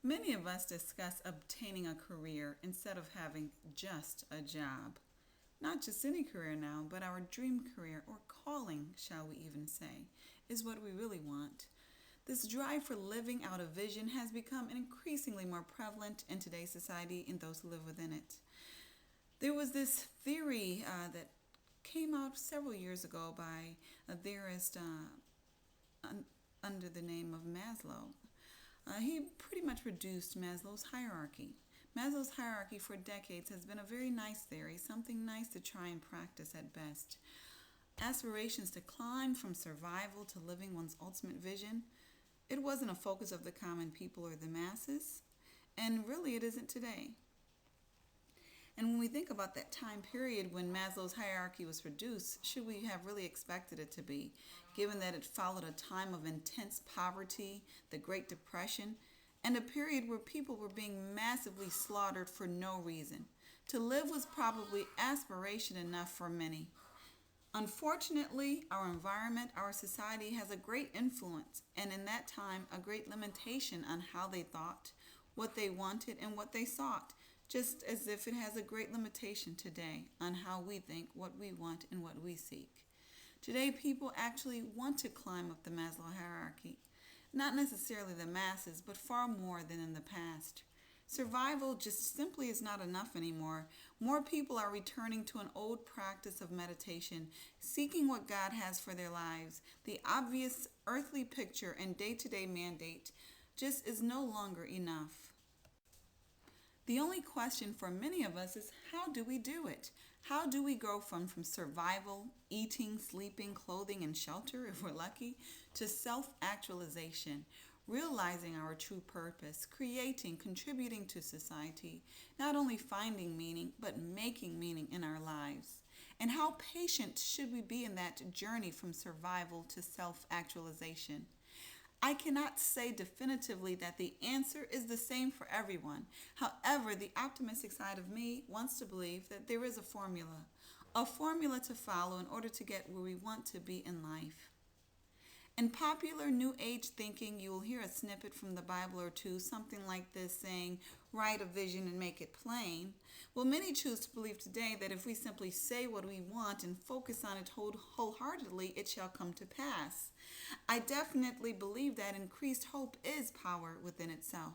Many of us discuss obtaining a career instead of having just a job. Not just any career now, but our dream career or calling, shall we even say, is what we really want. This drive for living out a vision has become increasingly more prevalent in today's society and those who live within it. There was this theory that came out several years ago by a theorist under the name of Maslow. He pretty much reduced Maslow's hierarchy. Maslow's hierarchy for decades has been a very nice theory, something nice to try and practice at best. Aspirations to climb from survival to living one's ultimate vision, it wasn't a focus of the common people or the masses, and really it isn't today. And when we think about that time period when Maslow's hierarchy was produced, should we have really expected it to be, given that it followed a time of intense poverty, the Great Depression, and a period where people were being massively slaughtered for no reason? To live was probably aspiration enough for many. Unfortunately, our environment, our society has a great influence, and in that time, a great limitation on how they thought, what they wanted, and what they sought, just as if it has a great limitation today on how we think, what we want, and what we seek. Today, people actually want to climb up the Maslow hierarchy, not necessarily the masses, but far more than in the past. Survival just simply is not enough anymore. More people are returning to an old practice of meditation, seeking what God has for their lives. The obvious earthly picture and day-to-day mandate just is no longer enough. The only question for many of us is, how do we do it? How do we go from survival, eating, sleeping, clothing, and shelter, if we're lucky, to self-actualization, realizing our true purpose, creating, contributing to society, not only finding meaning, but making meaning in our lives? And how patient should we be in that journey from survival to self-actualization? I cannot say definitively that the answer is the same for everyone. However, the optimistic side of me wants to believe that there is a formula to follow in order to get where we want to be in life. In popular New Age thinking, you will hear a snippet from the Bible or two, something like this saying, write a vision and make it plain. Well, many choose to believe today that if we simply say what we want and focus on it wholeheartedly, it shall come to pass. I definitely believe that increased hope is power within itself.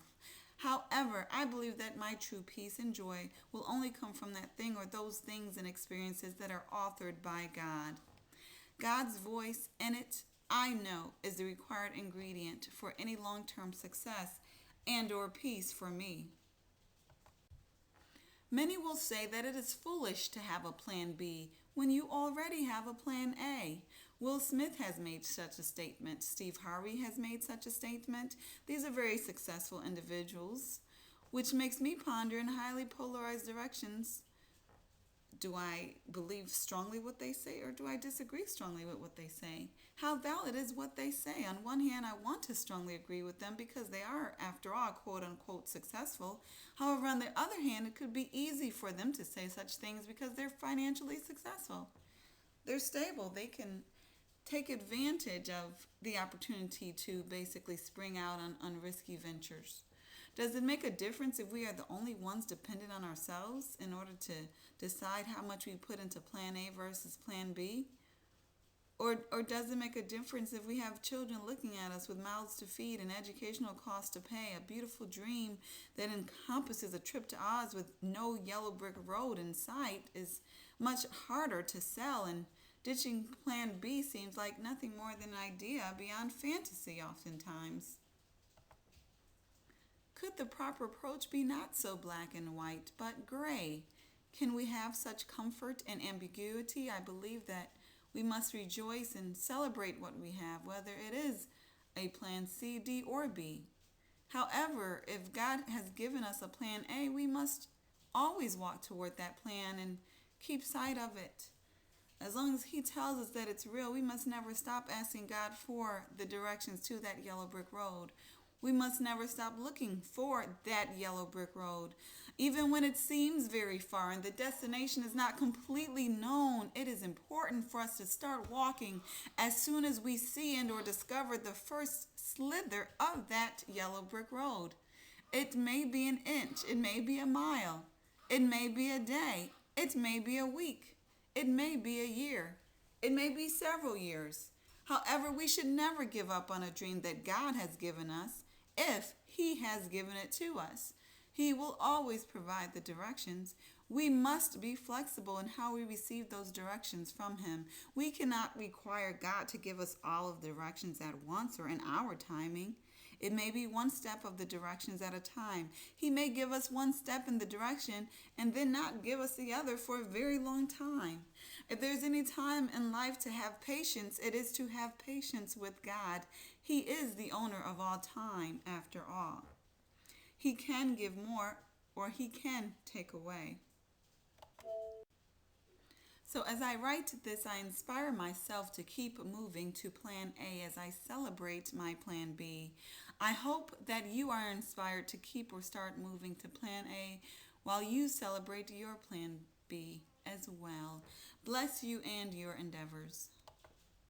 However, I believe that my true peace and joy will only come from that thing or those things and experiences that are authored by God. God's voice in it, I know, is the required ingredient for any long-term success and or peace for me. Many will say that it is foolish to have a plan B when you already have a plan A. Will Smith has made such a statement. Steve Harvey has made such a statement. These are very successful individuals, which makes me ponder in highly polarized directions. Do I believe strongly what they say, or do I disagree strongly with what they say? How valid is what they say? On one hand, I want to strongly agree with them because they are, after all, quote unquote successful. However, on the other hand, it could be easy for them to say such things because they're financially successful. They're stable. They can take advantage of the opportunity to basically spring out on risky ventures. Does it make a difference if we are the only ones dependent on ourselves in order to decide how much we put into plan A versus plan B? Or does it make a difference if we have children looking at us with mouths to feed and educational costs to pay, a beautiful dream that encompasses a trip to Oz with no yellow brick road in sight is much harder to sell, and ditching plan B seems like nothing more than an idea beyond fantasy oftentimes? Could the proper approach be not so black and white, but gray? Can we have such comfort and ambiguity? I believe that we must rejoice and celebrate what we have, whether it is a plan C, D, or B. However, if God has given us a plan A, we must always walk toward that plan and keep sight of it. As long as He tells us that it's real, we must never stop asking God for the directions to that yellow brick road. We must never stop looking for that yellow brick road. Even when it seems very far and the destination is not completely known, it is important for us to start walking as soon as we see and or discover the first slither of that yellow brick road. It may be an inch. It may be a mile. It may be a day. It may be a week. It may be a year. It may be several years. However, we should never give up on a dream that God has given us if He has given it to us. He will always provide the directions. We must be flexible in how we receive those directions from Him. We cannot require God to give us all of the directions at once or in our timing. It may be one step of the directions at a time. He may give us one step in the direction and then not give us the other for a very long time. If there's any time in life to have patience, it is to have patience with God. He is the owner of all time, after all. He can give more or He can take away. So as I write this, I inspire myself to keep moving to plan A as I celebrate my plan B. I hope that you are inspired to keep or start moving to plan A while you celebrate your plan B as well. Bless you and your endeavors.